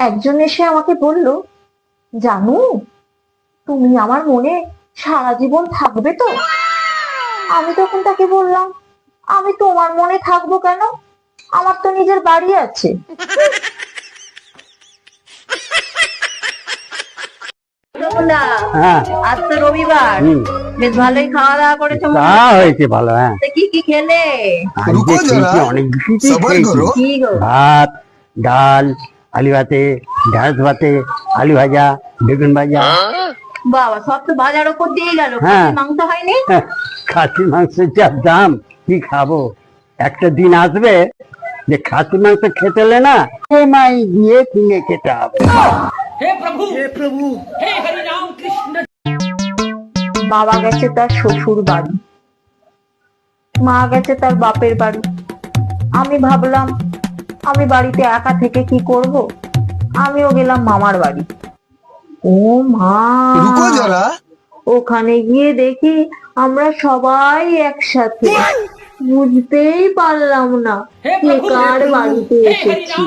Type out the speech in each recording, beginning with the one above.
একজন এসে আমাকে বলল, জানু, তুমি আমার মনে সারা জীবন থাকবে তো? আমি তখন তাকে বললাম, আমি তোমার মনে থাকবো কেন? আমার তো নিজের বাড়ি আছে। হ্যাঁ, আজ তো রবিবার, বেশ ভালোই খাওয়া দাওয়া করেছো মনে তা হচ্ছে। হয়েছে ভালো। হ্যাঁ, তা কি কি খেলে? আজকে খেয়েছি, অনেক কিছুই খেয়েছি। কি গো? ভাত, ডাল, আলু ভাতে, ঢ্যাঁড়স ভাতে, আলু ভাজা, বেগুন ভাজা। বাবা, সব তো বাজার উপর দিয়ে গেল, হ্যাঁ। খাসির মাংস হয়নি? খাসির মাংসের যা দাম, কি খাবো? একটা দিন আসবে যে খাসির মাংস খেতে হলে না মাই গিয়ে কিনে খেতে হবে। বাবা গেছে তার শ্বশুর বাড়ি, মা গেছে তার বাপের বাড়ি। আমি ভাবলাম, আমি বাড়িতে একা থেকে কি করব, আমিও গেলাম মামার বাড়ি। ও মা, रुको जरा। ওখানে গিয়ে দেখি আমরা সবাই একসাথে। বুঝতেই পারলাম না কে কার বাড়িতে এসেছি।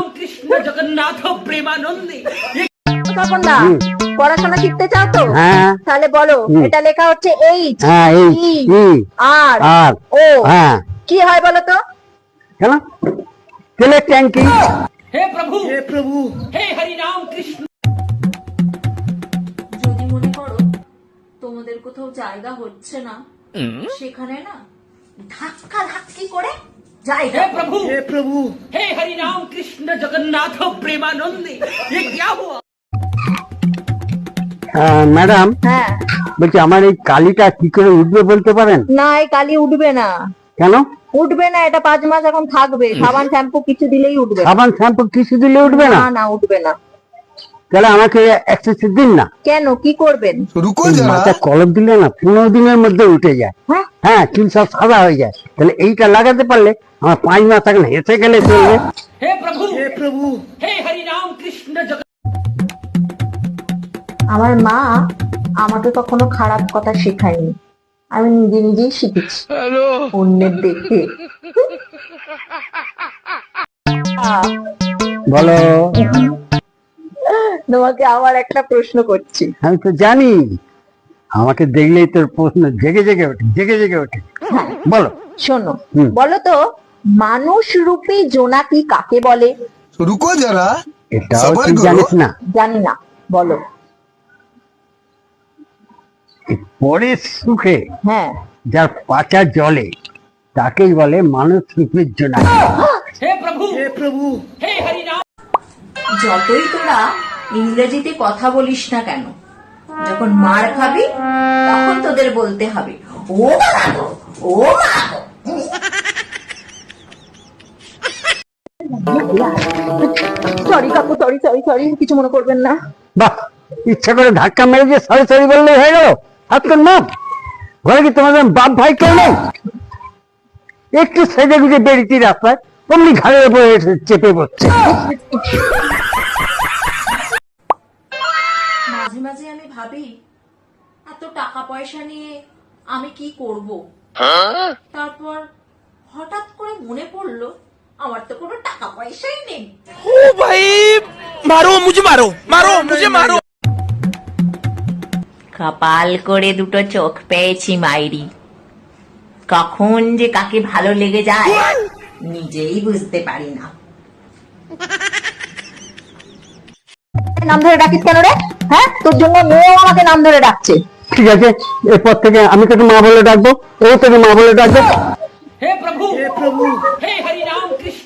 তপনদা, হুম। পড়াশোনা শিখতে চাও তো? হ্যাঁ, তাহলে বলো, হুম। এটা লেখা হচ্ছে এইচ, হ্যাঁ, এই ই, ই, আর আর ও। হ্যাঁ, কি হয় বলো তো? কেন তেলের ট্যাঙ্কি। যদি মনে করো তোমাদের কোথাও জায়গা হচ্ছে না, সেখানে না ধাক্কা ধাক্কি করে জায়গা করো। ম্যাডাম, হ্যাঁ, বলছি আমার এই কালিটা কি করে উঠবে বলতে পারেন? না এই কালি উঠবে না, কেন? উঠবে না। এটা 5 মাস এখন থাকবে, সাবান শ্যাম্পু কিছু দিলেই উঠবে না। সাবান শ্যাম্পু কিছু দিলে উঠবে না? না না, উঠবে না। তাহলে আমাকে এক্সারসাইজ দিন না। কেন, কি করবেন? रुको এই जरा। মাথা কলম দিলে না 15 দিনের মধ্যে উঠে যায়। হ্যাঁ, হ্যাঁ, চুল সব সাদা হয়ে যায়। তাহলে এইটা লাগাতে পারলে আমার 5 মাস এখন হেসে গেলে চলবে। আমার মা আমাকে কখনো খারাপ কথা শেখায়নি, আমি নিজে নিজেই শিখেছি অন্যের দেখে। বলো। তোমাকে আবার একটা প্রশ্ন করছি। আমি তো জানি, আমাকে দেখলেই তোর প্রশ্ন জেগে জেগে ওঠে, জেগে জেগে ওঠে। বলো। শোনো, হুম। বলো তো, মানুষ রূপী জোনাকি কাকে বলে? रुको जरा। এটাও সবার তুই গরু। জানিস না? জানি না, বলো। এই পরের সুখে হ্যাঁ, যার পাচা জলে তাকেই বলে মানুষ রূপের জন্য। যতই তোরা ইংরেজিতে কথা বলিস না কেন, যখন মার খাবি তখন তোদের বলতে হবে, ও মা গো, ও মা গো। সরি কাকু, সরি সরি সরি, কিছু মনে করবেন না। বাহ, ইচ্ছা করে ধাক্কা মেরে যে সরি সরি বললে হয়ে গেল। হাত কর মাপ। ঘরে কি তোমাদের বাপ ভাই কেউ নেই? একটু সেজে গুজে বেরিয়েছি রাস্তায়, অমনি ঘাড়ের উপরে এসে চেপে বসছে। মাঝে মাঝে আমি ভাবি, এত টাকা পয়সা নিয়ে আমি কি করব। তারপর হঠাৎ করে মনে পড়লো, আমার তো কোনো টাকা পয়সাই নেই। ओ भाई, मारो मुझे, मारो मारो मुझे, मारो। কপাল করে দুটো চোখ পেয়েছি মাইরি, কখন যে কাকে ভালো লেগে যায় নিজেই বুঝতে পারি না। নাম ধরে ডাকিস কেন রে? হ্যাঁ, তোর জন্য মেয়েও আমাকে নাম ধরে ডাকছে। ঠিক আছে, এরপর থেকে আমি তোকে মা বলে ডাকবো, ও তোকে মা বলে ডাকবে। हे प्रभु हे हरि राम कृष्ण